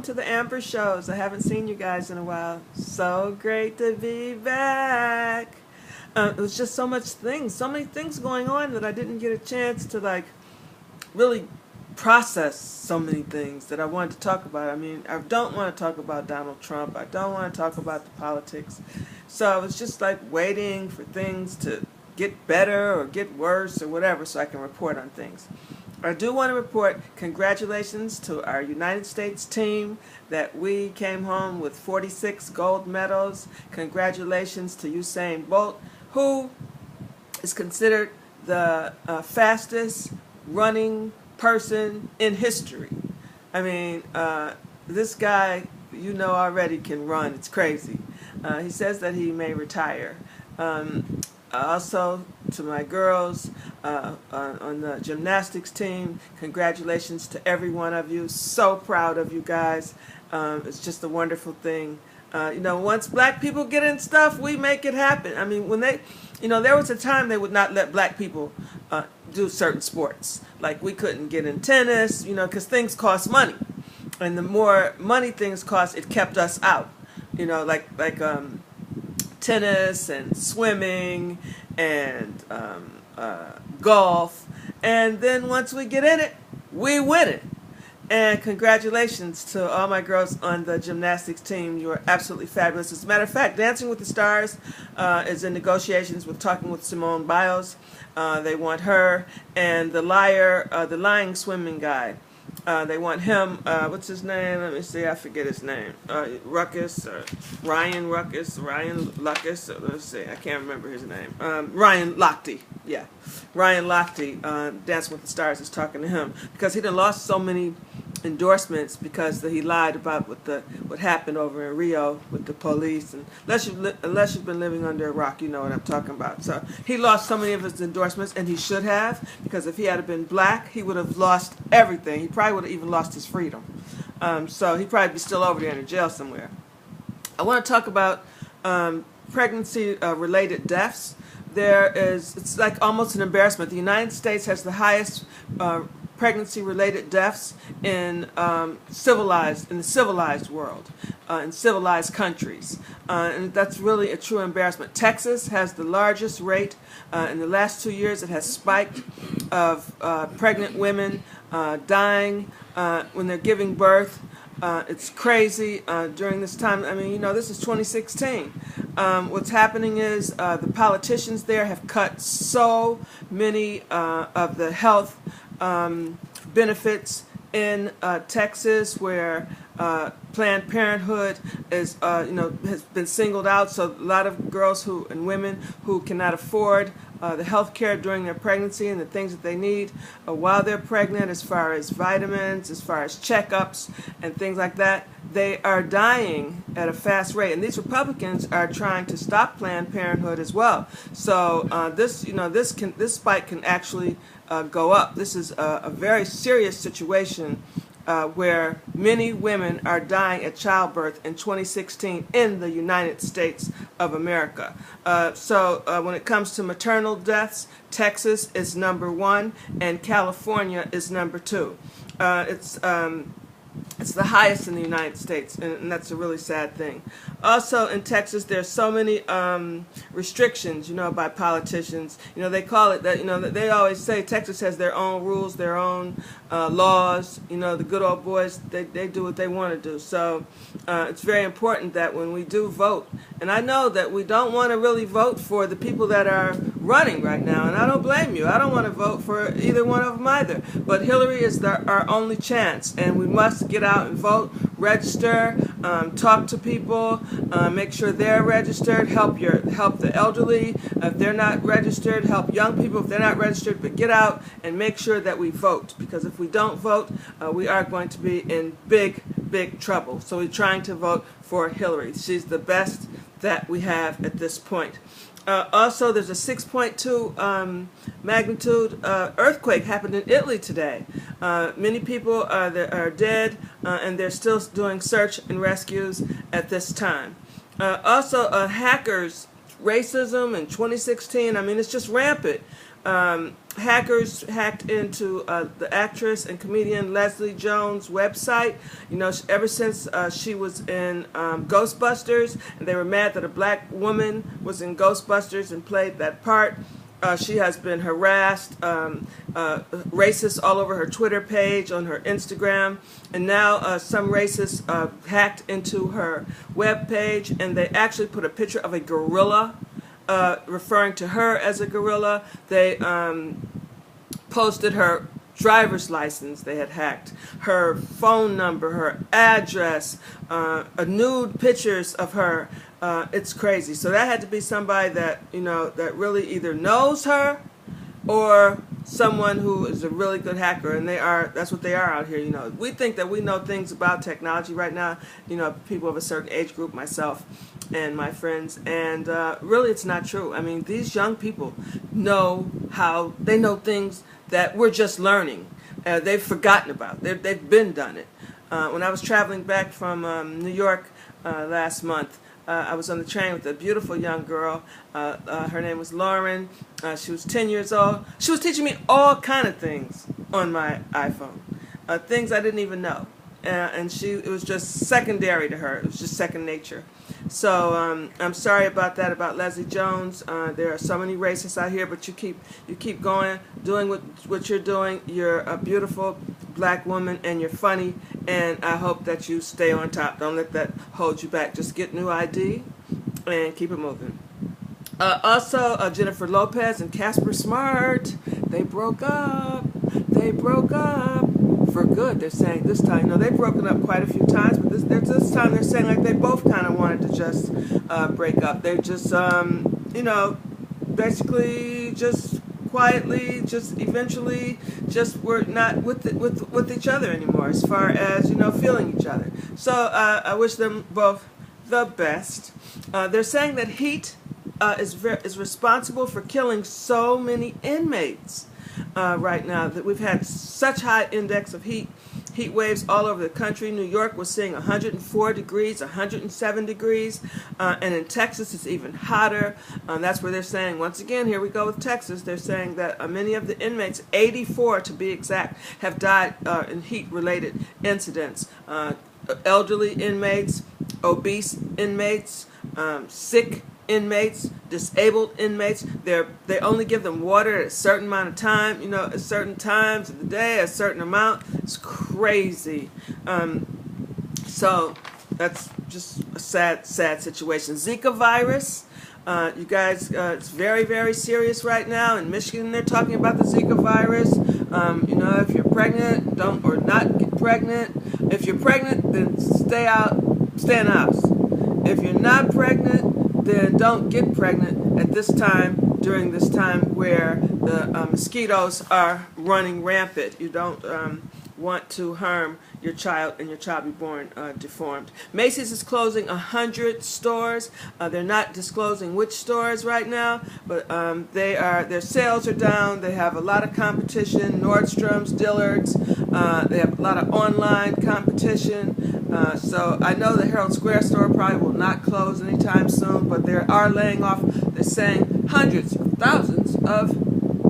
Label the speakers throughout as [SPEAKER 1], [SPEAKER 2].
[SPEAKER 1] welcome to the Amber Shows. I haven't seen you guys in a while. So great to be back. It was just so many things going on that I didn't get a chance to really process so many things that I wanted to talk about. I mean, I don't want to talk about Donald Trump. I don't want to talk about the politics. So I was just waiting for things to get better or get worse or whatever so I can report on things. I do want to report congratulations to our United States team that we came home with 46 gold medals. Congratulations to Usain Bolt, who is considered the fastest running person in history. I mean, this guy, already can run. It's crazy. He says that he may retire. Also, to my girls on the gymnastics team, congratulations to every one of you. So proud of you guys. It's just a wonderful thing. Once black people get in stuff, we make it happen. I mean, when there was a time they would not let black people do certain sports. Like we couldn't get in tennis, because things cost money. And the more money things cost, it kept us out. Tennis and swimming and golf. And then once we get in it, we win it. And congratulations to all my girls on the gymnastics team. You are absolutely fabulous. As a matter of fact, Dancing with the Stars is in negotiations with talking with Simone Biles. They want her. And the lying swimming guy. They want him, what's his name? Let me see, I forget his name. Ruckus, or Ryan Luckus. Let's see, I can't remember his name. Ryan Lochte, yeah. Ryan Lochte, Dancing with the Stars, is talking to him because he done lost so many endorsements because he lied about what happened over in Rio with the police. And unless you've been living under a rock, you know what I'm talking about. So he lost so many of his endorsements, and he should have, because if he had been black, he would have lost everything. He probably would have even lost his freedom. So he'd probably be still over there in a jail somewhere. I want to talk about pregnancy-related deaths. It's like almost an embarrassment. The United States has the highest pregnancy-related deaths in the civilized world, in civilized countries, and that's really a true embarrassment. Texas has the largest rate. In the last 2 years, it has spiked of pregnant women dying when they're giving birth. It's crazy during this time. I mean, this is 2016. What's happening is the politicians there have cut so many of the health benefits in Texas, where Planned Parenthood has been singled out. So a lot of girls and women who cannot afford the health care during their pregnancy and the things that they need while they're pregnant, as far as vitamins, as far as checkups and things like that, they are dying at a fast rate. And these Republicans are trying to stop Planned Parenthood as well. So this spike can actually go up. This is a very serious situation where many women are dying at childbirth in 2016 in the United States of America. So when it comes to maternal deaths, Texas is number 1 and California is number 2. It's the highest in the United States, and that's a really sad thing. Also, in Texas, there's so many restrictions, by politicians. They call it that. They always say Texas has their own rules, their own laws. The good old boys, they do what they want to do. So it's very important that when we do vote, and I know that we don't want to really vote for the people that are running right now, and I don't blame you. I don't want to vote for either one of them either. But Hillary is our only chance, and we must get out and vote, register, talk to people, make sure they're registered, help the elderly if they're not registered, help young people if they're not registered, but get out and make sure that we vote, because if we don't vote, we are going to be in big trouble. So we're trying to vote for Hillary. She's the best that we have at this point. Also, there's a 6.2 magnitude earthquake happened in Italy today. Many people are dead, and they're still doing search and rescues at this time. Also, hackers, racism in 2016, I mean, it's just rampant. hackers hacked into the actress and comedian Leslie Jones' website. You know, ever since she was in Ghostbusters, and they were mad that a black woman was in Ghostbusters and played that part. She has been harassed, racist all over her Twitter page, on her Instagram, and now some racists hacked into her web page, and they actually put a picture of a gorilla, referring to her as a gorilla. They posted her driver's license they had hacked, her phone number, her address, nude pictures of her. It's crazy. So that had to be somebody that, you know, that really either knows her or someone who is a really good hacker, and that's what they are out here. You know, we think that we know things about technology right now, you know, people of a certain age group, myself and my friends, and really it's not true. I mean, these young people know things that we're just learning. They've forgotten about. They've been done it. When I was traveling back from New York last month, I was on the train with a beautiful young girl. Her name was Lauren. She was 10 years old. She was teaching me all kind of things on my iPhone, things I didn't even know. And it was just secondary to her. It was just second nature. So I'm sorry about that, about Leslie Jones. There are so many racists out here, but you keep going, doing what you're doing. You're a beautiful black woman, and you're funny, and I hope that you stay on top. Don't let that hold you back. Just get new ID and keep it moving. Also, Jennifer Lopez and Casper Smart, they broke up. For good, they're saying this time. You know, they've broken up quite a few times, but this time they're saying like they both kind of wanted to just break up. They're just, you know, basically just quietly, just eventually, just were not with each other anymore, as far as, you know, feeling each other. So I wish them both the best. They're saying that heat is responsible for killing so many inmates. Right now, that we've had such high index of heat waves all over the country. New York was seeing 104 degrees, 107 degrees, and in Texas it's even hotter. That's where they're saying, once again, here we go with Texas, they're saying that many of the inmates, 84 to be exact, have died in heat-related incidents. Elderly inmates, obese inmates, sick inmates, disabled inmates. They only give them water at a certain amount of time, you know, at certain times of the day, a certain amount. It's crazy. So that's just a sad situation. Zika virus. You guys, it's very, very serious right now. In Michigan, they're talking about the Zika virus. You know, if you're pregnant, don't or not get pregnant. If you're pregnant, then stay in the house. If you're not pregnant, then don't get pregnant at this time, during this time where the mosquitoes are running rampant. You don't want to harm your child and your child be born deformed. Macy's is closing 100 stores. They're not disclosing which stores right now, but their sales are down. They have a lot of competition. Nordstrom's, Dillard's. They have a lot of online competition. So I know the Herald Square store probably will not close anytime soon, but they are laying off, they're saying, hundreds of thousands of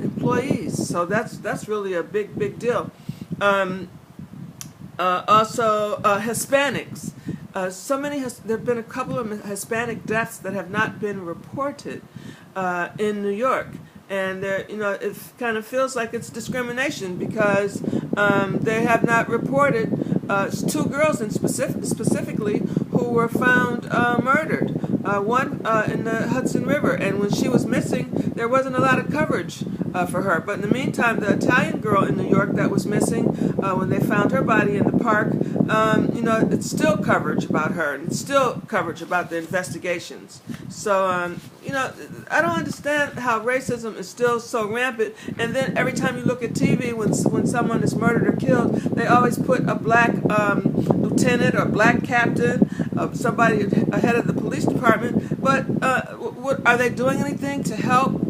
[SPEAKER 1] employees. So that's really a big deal. Also, Hispanics. There have been a couple of Hispanic deaths that have not been reported in New York. And you know, it kind of feels like it's discrimination because they have not reported two girls specifically who were found murdered. One in the Hudson River, and when she was missing, there wasn't a lot of coverage for her. But in the meantime, the Italian girl in New York that was missing, when they found her body in the park, you know, it's still coverage about her, and it's still coverage about the investigations. So, you know, I don't understand how racism is still so rampant, and then every time you look at TV, when someone is murdered or killed, they always put a black lieutenant or black captain, somebody ahead of the police department. But what are they doing anything to help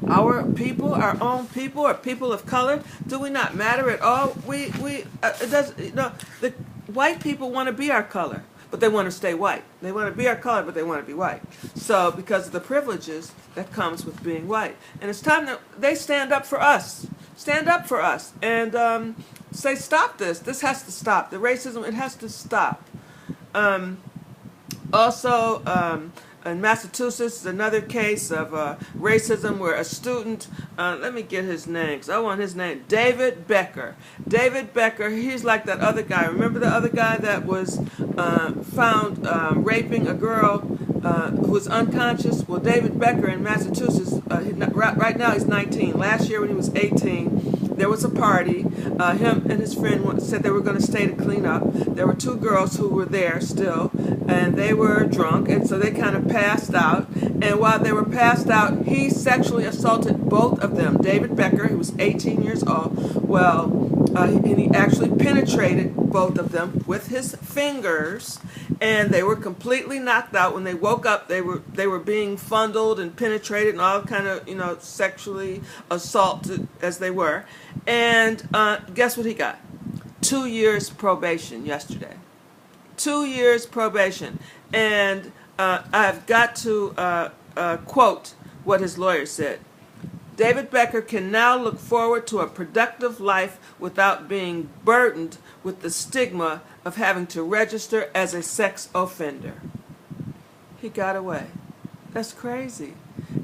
[SPEAKER 1] our people, our own people, or people of color? Do we not matter at all? It does. You know, the white people want to be our color, but they want to stay white. They want to be our color, but they want to be white. So because of the privileges that comes with being white. And it's time that they stand up for us. Stand up for us and say, stop this. This has to stop. The racism, it has to stop. Also, in Massachusetts, another case of racism where a student, let me get his name, because I want his name, David Becker. David Becker, he's like that other guy. Remember the other guy that was found raping a girl who was unconscious? Well, David Becker in Massachusetts, right now he's 19. Last year when he was 18, there was a party. Him and his friend said they were going to stay to clean up. There were two girls who were there still, and they were drunk, and so they kind of passed out. And while they were passed out, he sexually assaulted both of them. David Becker, he was 18 years old. Well, and he actually penetrated both of them with his fingers, and they were completely knocked out. When they woke up, they were being fondled and penetrated and all kind of, sexually assaulted as they were. And guess what he got? 2 years probation yesterday. 2 years probation. And I've got to quote what his lawyer said. David Becker can now look forward to a productive life without being burdened with the stigma of having to register as a sex offender. He got away. That's crazy.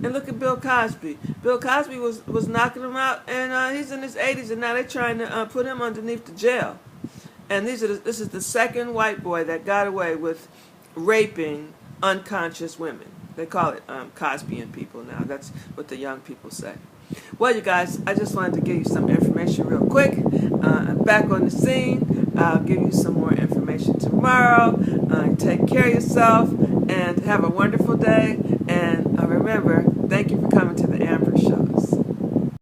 [SPEAKER 1] And look at Bill Cosby. Bill Cosby was knocking him out, and he's in his 80s, and now they're trying to put him underneath the jail. And this is the second white boy that got away with raping unconscious women. They call it Cosbyan people now. That's what the young people say. Well, you guys, I just wanted to give you some information real quick. I'm back on the scene. I'll give you some more information tomorrow. Take care of yourself and have a wonderful day. And remember, thank you for coming to the Amber Show.